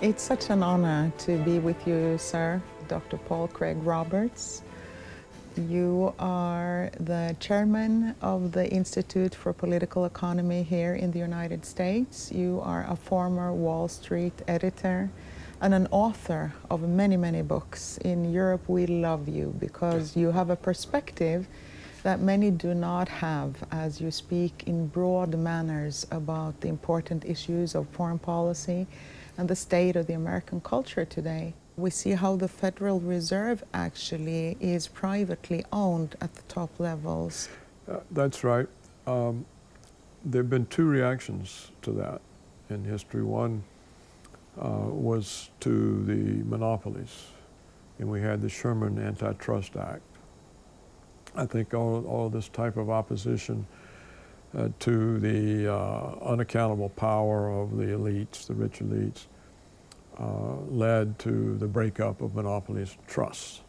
It's such an honor to be with you, sir, Dr. Paul Craig Roberts. You are the chairman of the Institute for Political Economy here in the United States. You are a former Wall Street editor and an author of many, many books. In Europe, we love you because you have a perspective that many do not have, as you speak in broad manners about the important issues of foreign policy and the state of the American culture today. We see how the Federal Reserve actually is privately owned at the top levels. That's right. There have been two reactions to that in history. One was to the monopolies, and we had the Sherman Antitrust Act. I think all this type of opposition to the unaccountable power of the elites, the rich elites, led to the breakup of monopolies trusts.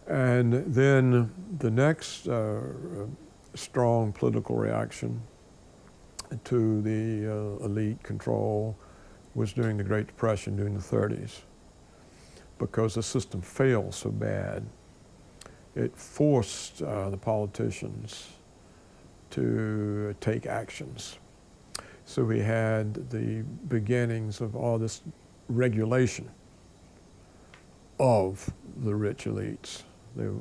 And then the next strong political reaction to the elite control was during the Great Depression during the 30s, because the system failed so bad. It forced the politicians to take actions. So we had the beginnings of all this regulation of the rich elites. The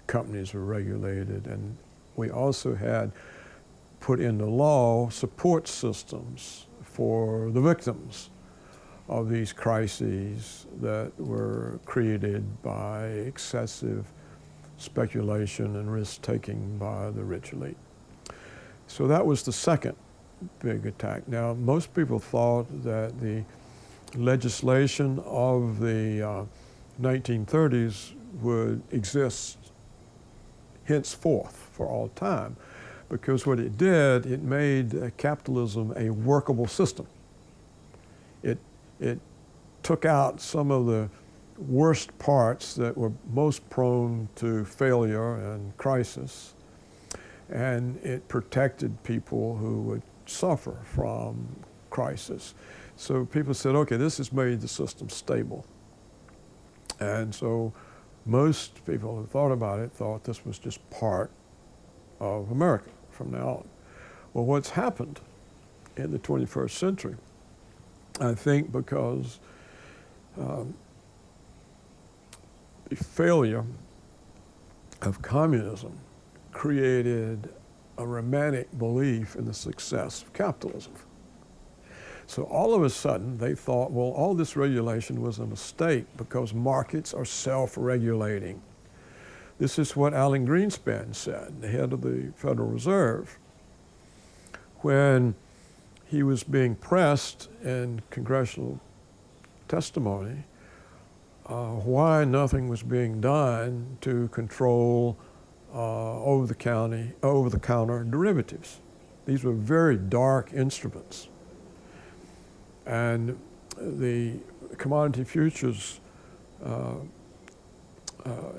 companies were regulated, and we also had put into law support systems for the victims of these crises that were created by excessive speculation and risk-taking by the rich elite. So that was the second big attack. Now, most people thought that the legislation of the 1930s would exist henceforth for all time, because what it did, it made capitalism a workable system. It took out some of the worst parts that were most prone to failure and crisis, and it protected people who would suffer from crisis. So people said, okay, this has made the system stable. And so most people who thought about it thought this was just part of America from now on. Well, what's happened in the 21st century, I think because the failure of communism created a romantic belief in the success of capitalism. So all of a sudden they thought, well, all this regulation was a mistake because markets are self-regulating. This is what Alan Greenspan said, the head of the Federal Reserve, when he was being pressed in congressional testimony why nothing was being done to control over-the-counter derivatives. These were very dark instruments. And the Commodity Futures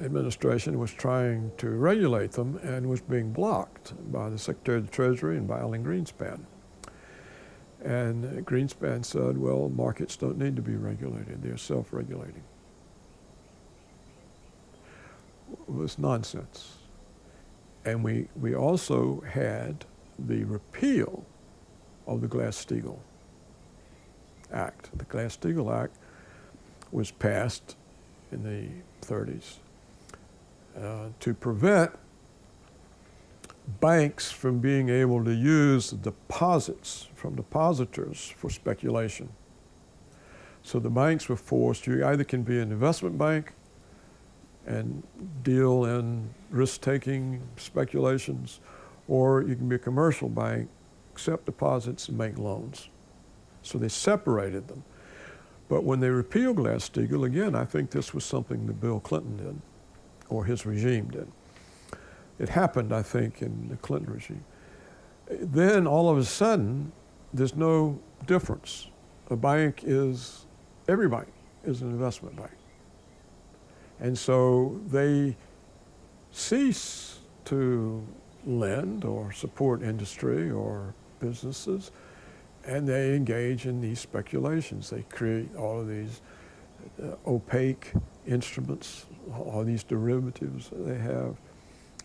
Administration was trying to regulate them and was being blocked by the Secretary of the Treasury and by Alan Greenspan. And Greenspan said, well, markets don't need to be regulated, they're self-regulating. It was nonsense. And we also had the repeal of the Glass-Steagall Act. The Glass-Steagall Act was passed in the 30s to prevent banks from being able to use the deposits from depositors for speculation. So the banks were forced, you either can be an investment bank and deal in risk-taking speculations, or you can be a commercial bank, accept deposits and make loans. So they separated them. But when they repealed Glass-Steagall, again, I think this was something that Bill Clinton did, or his regime did. It happened, I think, in the Clinton regime. Then all of a sudden, there's no difference. Every bank is an investment bank. And so they cease to lend or support industry or businesses, And they engage in these speculations. They create all of these opaque instruments, all these derivatives that they have.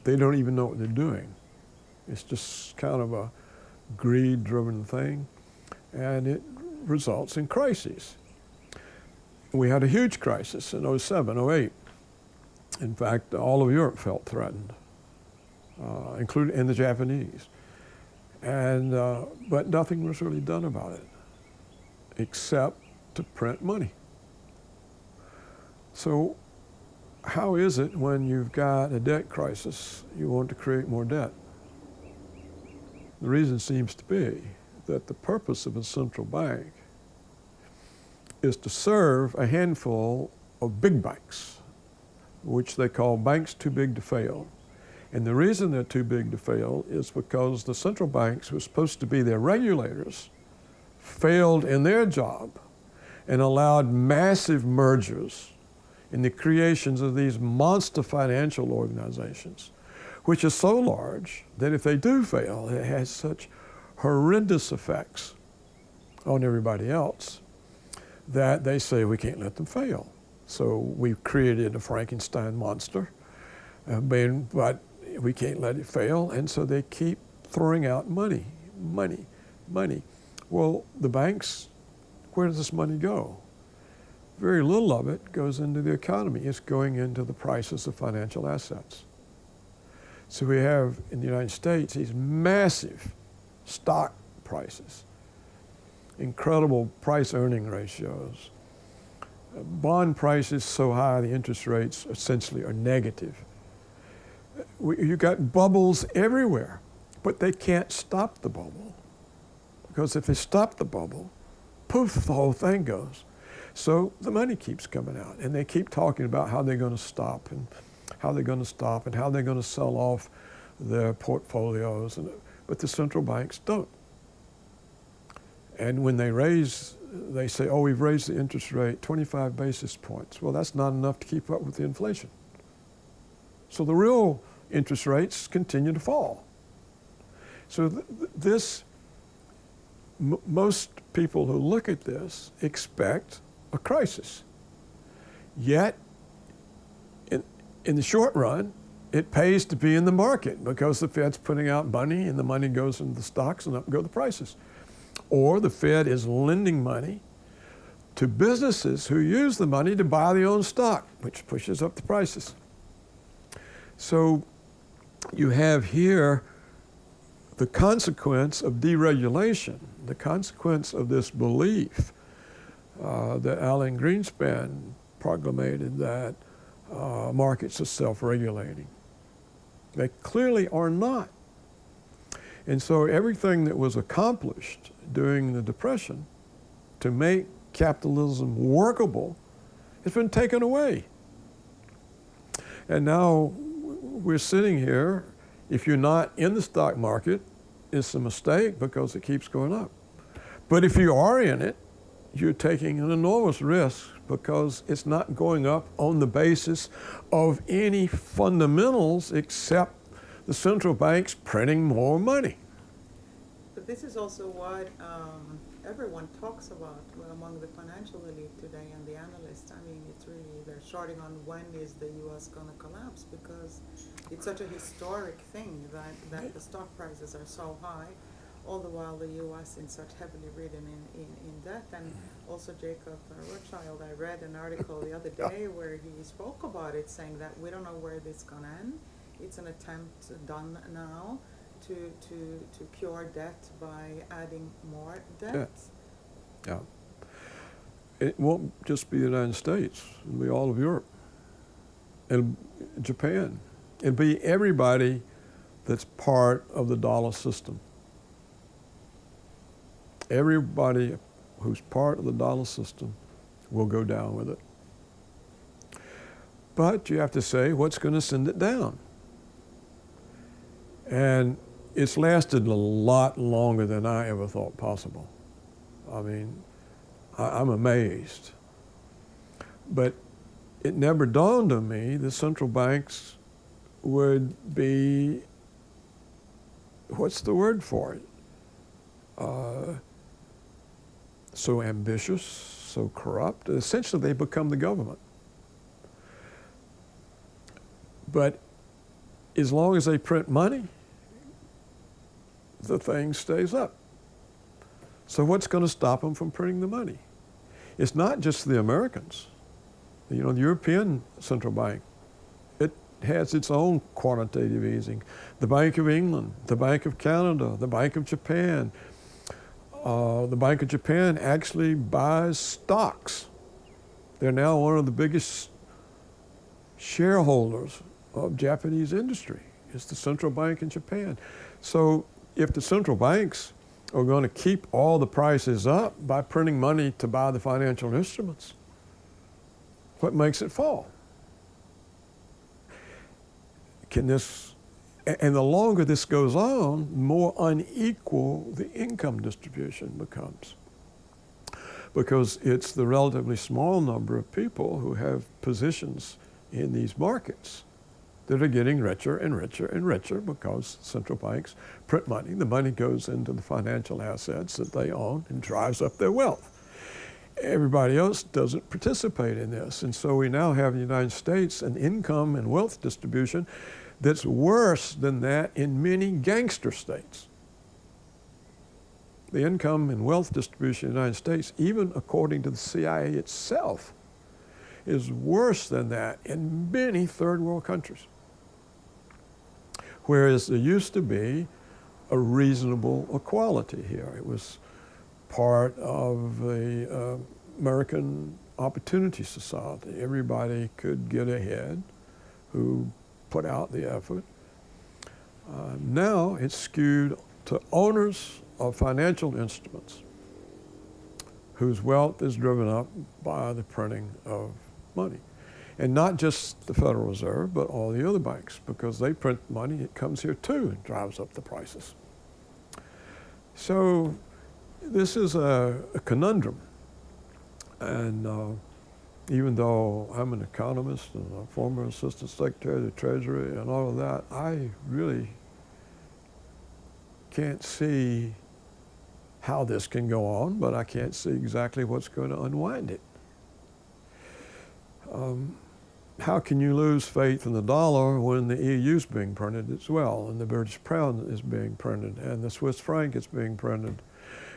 They don't even know what they're doing. It's just kind of a greed-driven thing, and it results in crises. We had a huge crisis in 07, 08. In fact, all of Europe felt threatened, including the Japanese. And, but nothing was really done about it, except to print money. So how is it when you've got a debt crisis, you want to create more debt? The reason seems to be that the purpose of a central bank is to serve a handful of big banks, which they call banks too big to fail. And the reason they're too big to fail is because the central banks, who are supposed to be their regulators, failed in their job and allowed massive mergers in the creations of these monster financial organizations, which are so large that if they do fail, it has such horrendous effects on everybody else that they say we can't let them fail. So we've created a Frankenstein monster, but we can't let it fail, and so they keep throwing out money. Well, the banks, where does this money go? Very little of it goes into the economy. It's going into the prices of financial assets. So we have, in the United States, these massive stock prices, incredible price-earning ratios, bond prices so high the interest rates essentially are negative. You've got bubbles everywhere, but they can't stop the bubble. Because if they stop the bubble, poof, the whole thing goes. So the money keeps coming out, and they keep talking about how they're going to stop, and how they're going to stop, and how they're going to sell off their portfolios, but the central banks don't. And when they raise, they say, oh, we've raised the interest rate 25 basis points. Well, that's not enough to keep up with the inflation. So the real interest rates continue to fall. So most people who look at this expect a crisis. Yet, in the short run, it pays to be in the market because the Fed's putting out money and the money goes into the stocks and up go the prices. Or the Fed is lending money to businesses who use the money to buy their own stock, which pushes up the prices. So you have here the consequence of deregulation, the consequence of this belief that Alan Greenspan proclamated that markets are self-regulating. They clearly are not. And so everything that was accomplished during the Depression to make capitalism workable has been taken away. And now we're sitting here. If you're not in the stock market, it's a mistake because it keeps going up. But if you are in it, you're taking an enormous risk because it's not going up on the basis of any fundamentals except the central banks printing more money. But this is also what everyone talks about among the financial elite today and the analysts. I mean, it's really, they're shorting on when is the U.S. going to collapse because it's such a historic thing that the stock prices are so high, all the while the U.S. is such heavily ridden in debt. And also Jacob Rothschild, I read an article the other day where he spoke about it, saying that we don't know where this is going to end. It's an attempt done now to cure debt by adding more debt. Yeah. It won't just be the United States. It'll be all of Europe and Japan. It'll be everybody that's part of the dollar system. Everybody who's part of the dollar system will go down with it. But you have to say, what's going to send it down? And it's lasted a lot longer than I ever thought possible. I mean, I'm amazed. But it never dawned on me the central banks would be, what's the word for it? so ambitious, so corrupt. Essentially, they become the government. But as long as they print money, the thing stays up. So what's going to stop them from printing the money? It's not just the Americans. You know, the European Central Bank, it has its own quantitative easing. The Bank of England, the Bank of Canada, the Bank of Japan. The Bank of Japan actually buys stocks. They're now one of the biggest shareholders of Japanese industry. It's the central bank in Japan. So if the central banks are going to keep all the prices up by printing money to buy the financial instruments, what makes it fall? And the longer this goes on, the more unequal the income distribution becomes. Because it's the relatively small number of people who have positions in these markets that are getting richer and richer and richer because central banks print money. The money goes into the financial assets that they own and drives up their wealth. Everybody else doesn't participate in this. And so we now have in the United States an income and wealth distribution that's worse than that in many gangster states. The income and wealth distribution in the United States, even according to the CIA itself, is worse than that in many third world countries. Whereas there used to be a reasonable equality here. It was part of the American Opportunity Society. Everybody could get ahead who put out the effort. Now it's skewed to owners of financial instruments whose wealth is driven up by the printing of money. And not just the Federal Reserve, but all the other banks, because they print money, it comes here too and drives up the prices. So this is a conundrum. And even though I'm an economist and a former Assistant Secretary of the Treasury and all of that, I really can't see how this can go on, but I can't see exactly what's going to unwind it. How can you lose faith in the dollar when the EU is being printed as well, and the British pound is being printed, and the Swiss franc is being printed,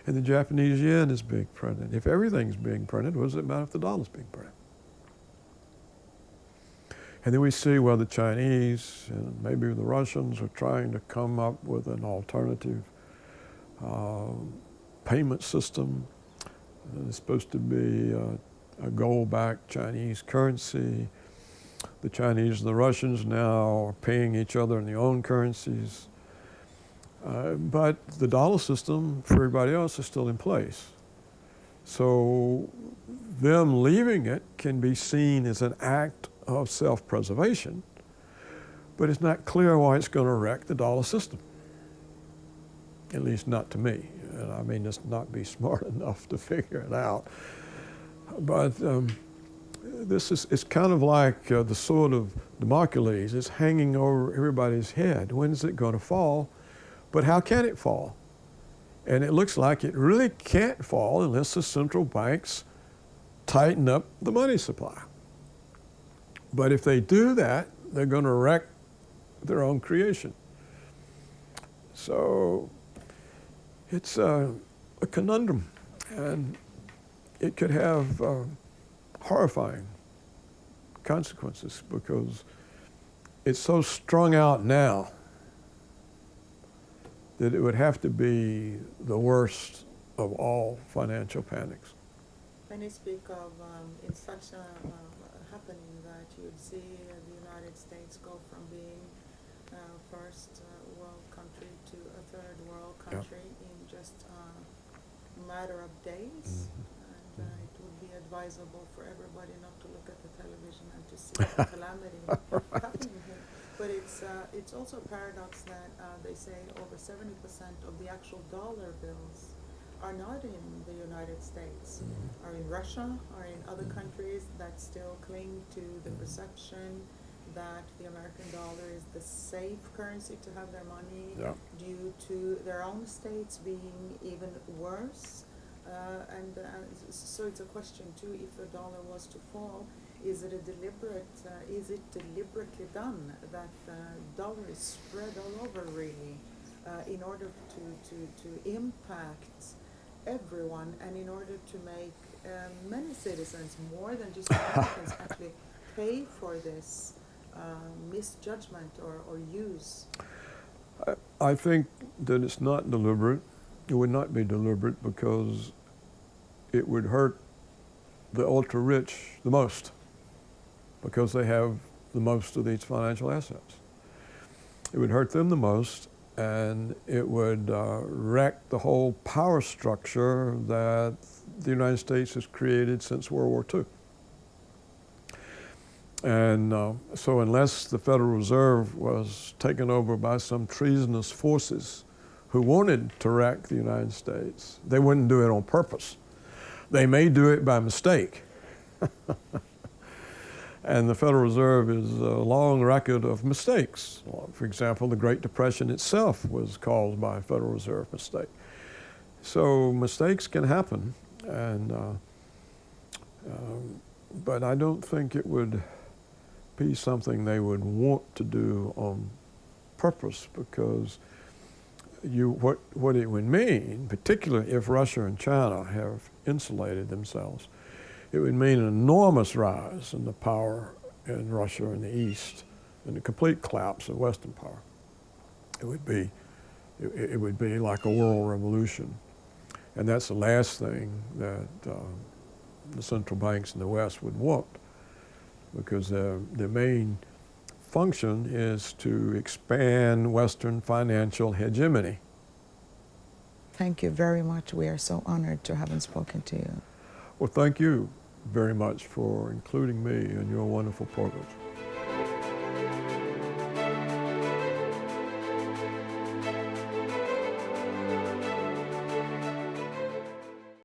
and the Japanese yen is being printed? If everything's being printed, what does it matter if the dollar's being printed? And then we see, well, the Chinese and maybe the Russians are trying to come up with an alternative payment system. It's supposed to be a gold-backed Chinese currency. The Chinese and the Russians now are paying each other in their own currencies. But the dollar system for everybody else is still in place. So them leaving it can be seen as an act of self-preservation, but it's not clear why it's going to wreck the dollar system. At least not to me. And I may just not be smart enough to figure it out. But this is, it's kind of like the sword of Damocles. It's hanging over everybody's head. When is it going to fall? But how can it fall? And it looks like it really can't fall unless the central banks tighten up the money supply. But if they do that, they're going to wreck their own creation. So it's a conundrum, and it could have horrifying consequences because it's so strung out now that it would have to be the worst of all financial panics. When you speak of in such a happening that you'd see the United States go from being first world country to a third world country in just a matter of days, and it would be advisable for everybody not to look at the television and to see the calamity happening here. But it's also a paradox that they say over 70% of the actual dollar bills are not in the United States, are in Russia, are in other countries that still cling to the perception that the American dollar is the safe currency to have their money due to their own states being even worse So it's a question too. If the dollar was to fall, is it deliberately done that the dollar is spread all over really, in order to impact everyone, and in order to make many citizens, more than just Americans, actually pay for this misjudgment or use? I think that it's not deliberate. It would not be deliberate because it would hurt the ultra-rich the most because they have the most of these financial assets. It would hurt them the most, and it would wreck the whole power structure that the United States has created since World War II. And so unless the Federal Reserve was taken over by some treasonous forces who wanted to wreck the United States, they wouldn't do it on purpose. They may do it by mistake. And the Federal Reserve is a long record of mistakes. For example, the Great Depression itself was caused by a Federal Reserve mistake. So mistakes can happen, and but I don't think it would be something they would want to do on purpose, because what it would mean, particularly if Russia and China have insulated themselves, it would mean an enormous rise in the power in Russia and the East, and the complete collapse of Western power. It would be like a world revolution, and that's the last thing that the central banks in the West would want, because their main function is to expand Western financial hegemony. Thank you very much. We are so honored to have spoken to you. Well, thank you very much for including me in your wonderful programs.